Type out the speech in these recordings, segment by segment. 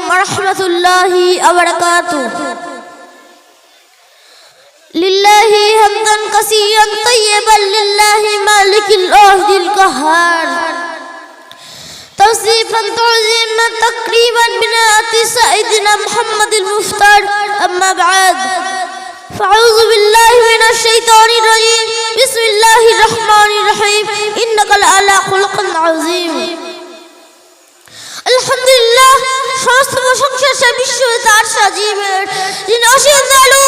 ورحمة الله وبركاته. لله حمدا كثيرا طيبا لله مالك الأرض القهار توصيفا تعظيما تقريبا بنعت سيدنا محمد المختار. أما بعد فأعوذ بالله من الشيطان الرجيم. بسم الله الرحمن الرحيم. إنك لعلى خلق عظيم. আলহামদুলিল্লাহ, সমস্ত প্রশংসা সে বিশ্ব তার সাজিবের, যিনি অসীম দয়ালু,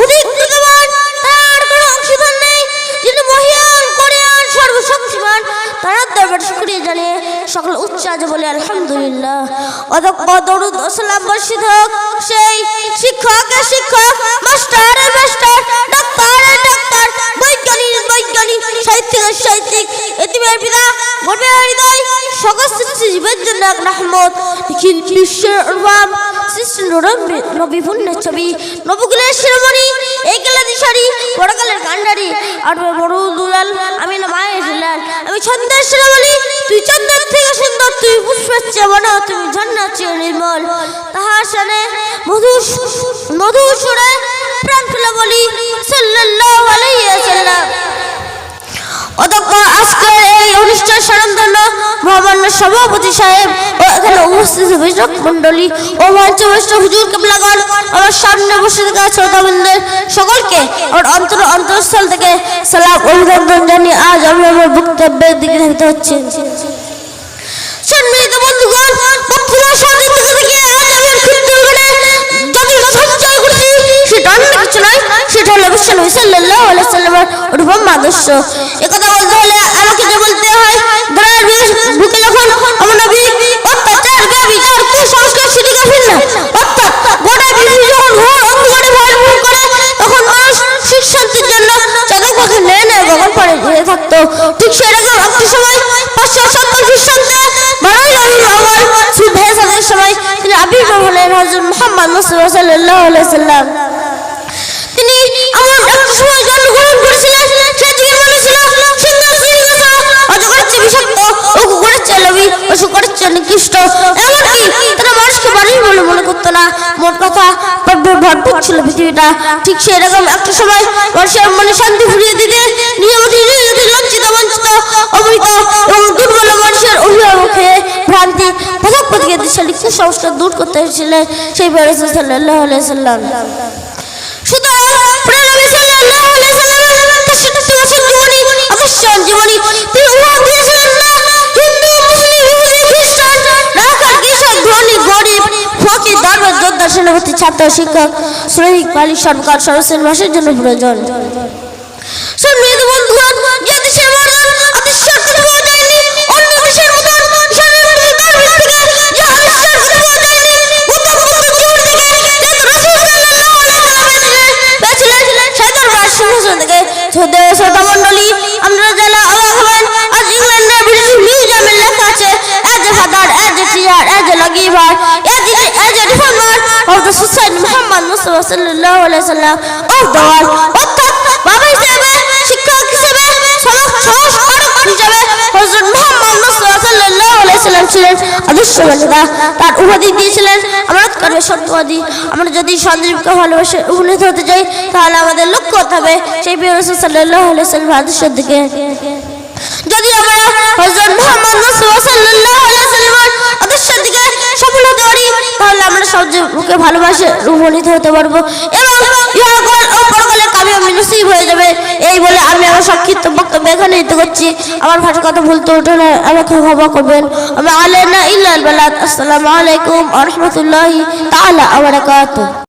অধিক বিদ্যমান, তার কোনো অংশীদার নেই, যিনি মহিয়ান কোরিয়ান সর্বশক্তিমান, তার দরবার শুকরিয়া জানিয়ে সকল উচ্চাজ বলে আলহামদুলিল্লাহ। অতঃপর দরুদ ও সালাম বর্ষিত হোক সেই শিক্ষকের শিক্ষক, মাস্টারের মাস্টার, ডাক্তারের ডাক্তার, বৈজ্ঞানিক বৈজ্ঞানিক, সাহিত্যিকের সাহিত্যিক, এতিমের পিতা, গর্বের হৃদয়, সকল জীবের জন্য এক রহমত, নিখিল বিশ্বের উর্বাম, সৃষ্টি নবী পুণ্যের ছবি, নবকুলের শিরোমণি, এই কালে দিশারি, বড়কালের কান্ডারি, আর মরুদুলাল, আমি না মায়ের হিলাল, আমি ছন্দের শিরোমণি, তুই চন্দ্রের থেকে সুন্দর, তুই পুষ্পের চেয়ে বড়, তুমি ঝর্ণার চেয়ে নির্মল। তাহার সানে মধু সুরে প্রাণ খুলে বলি সাল্লাল্লাহু আলাইহি ওয়াসাল্লাম। অতঃপর আজকের এই অনুষ্ঠান স্মরণধন্য মহামান্য সভাপতি সাহেব ও এখানে উপস্থিত বৈষ্ণব মন্ডলী ও মঞ্চ বৈষ্ণব হুজুর কেবলাগণ, আমার সামনে বসে থাকা শ্রোতাবৃন্দের সকলকে আমার অন্তরস্থল থেকে সালাম অভিনন্দন জানিয়ে আজ আমি আমার বক্তব্যের দিকে নিতে হচ্ছে। সম্মানিত বন্ধুগণ, বক্তৃতার সামনে থেকে আজ আমি যদি সঞ্চয় করছি সেটা অন্য কিছু নয়, সেটা হলো বিশ্বনবী সাল্লাল্লাহু আলাইহি ওয়াসাল্লামের অনুপম আদর্শ। একথা বলতে হলে আমাকে যে বলতে হয়, ধরার বুকে যখন আমার নবী অত্যাচার, ব্যভিচার, কুসংস্কার, শিরক, ফিতনা, অর্থাৎ গোটা পৃথিবী যখন ঘোর অন্ধকারে ভরপুর করে, তখন মানুষ সুখ শান্তির জন্য চাদর পথে নেড়ে নেড়ে গগন পাড়ে ঘিরে থাকতো। ঠিক সেরকম একটা সময় 570 খ্রিস্টাব্দে 12ই রবিউল আউয়াল সুবহেসাদের সময় তিনি আবির্ভাব হলেন হযরত মুহাম্মদ মুস্তাফা সাল্লাল্লাহু আলাইহি ওয়াসাল্লাম। তিনি এমন একটা সময় জন্মগ্রহণ করেছিলেন, সে যুগের মানুষ ছিল সুন্দর, শ্রীগত, অজগরের চেয়ে বিষাক্ত, ও কুকুরের চেয়ে লোভী, ও শুকরের চেয়ে নিকৃষ্ট। এমনকি তারা মানুষকে মানুষ বলে মনে করতো না। মোট কথা ভরপুর ছিল পৃথিবীটা। ঠিক সেরকম একটা সময় মানুষের মনে শান্তি ফিরিয়ে দিতে লজ্জিত, বঞ্চিত, অবহিত এবং দুর্বল মানুষের অভিভাবকে ভ্রান্তি, পথক পথিকে দিশালি কুসংস্কার দূর করতে এসেছিলেন সেই রাসূল সাল্লাল্লাহু আলাইহি ওয়াসাল্লাম। সুতরাং নবী সাল্লাল্লাহু আলাইহি ওয়াসাল্লামের 63 বছর জীবনী, অবিশ্বাস জীবনী, তিনি উপহার দিয়েছিলেন না হিন্দু, মুসলিম, ইহুদি, খ্রিস্টান, রাখাল, কৃষক, ধনী, গরিব, ফকির, দরবার, যোদ্ধা, সেনাপতি, ছাত্র, শিক্ষক, শ্রমিক, মালিক, সরকার, সর্বশ্রেণীর মানুষের জন্য প্রয়োজন। সম্মানিত বন্ধুগণ, যে দেশের মর্যাদা আবিষ্কার করতে পাওয়া যায়নি, অন্য দেশের মতো আমরা যারা অবাক হবেন, আজ ইংল্যান্ডের ব্রিটিশ মিউজিয়ামে লেখা আছে, as a father, as a teacher, as a lawgiver, as a reformer of the society Muhammad Mustafa সাল্লাল্লাহু আলাইহি ওয়াসাল্লাম অফ দ্য ওয়ার্ল্ড। অর্থাৎ বাবা হিসেবে, শিক্ষক হিসেবে, সংস্কারক হিসেবে হযরত মুহাম্মদ মুস্তাফা সাল্লাল্লাহু আলাইহি ওয়াসাল্লাম ছিলেন আদর্শ বান্দা। তার উপাধি দিয়েছিলেন আমানতকারী, সত্যবাদী। আমরা যদি সন্দেহকে ভালোবাসে উন্নীত হতে চাই, তাহলে আমাদের লক্ষ্য হতে হবে সেই রাসূল সাল্লাল্লাহু আলাইহি ওয়াসাল্লামের আদর্শের দিকে। যদি আমরা হযরত মুহাম্মদ মুস্তাফা সাল্লাল্লাহু আলাইহি ওয়াসাল্লামের আদর্শের দিকে সফল হতে পারি, তাহলে আমরা সবচেয়ে ভালোবাসে উপনীত হতে পারবো এবং ইহকাল ও পরকালে কামিয়াবি নসিব হয়ে যাবে। এই বলে আমি আমার সংক্ষিপ্ত বক্তব্য এখানে নিতে করছি। আমার ভাষা কথা ভুলতে উঠলে আমাকে ক্ষমা করবেন। আমি আলাইনা ইল্লাল বালাগ। আসসালামু আলাইকুম ওয়া রাহমাতুল্লাহি তাআলা ওয়া বারাকাতুহু।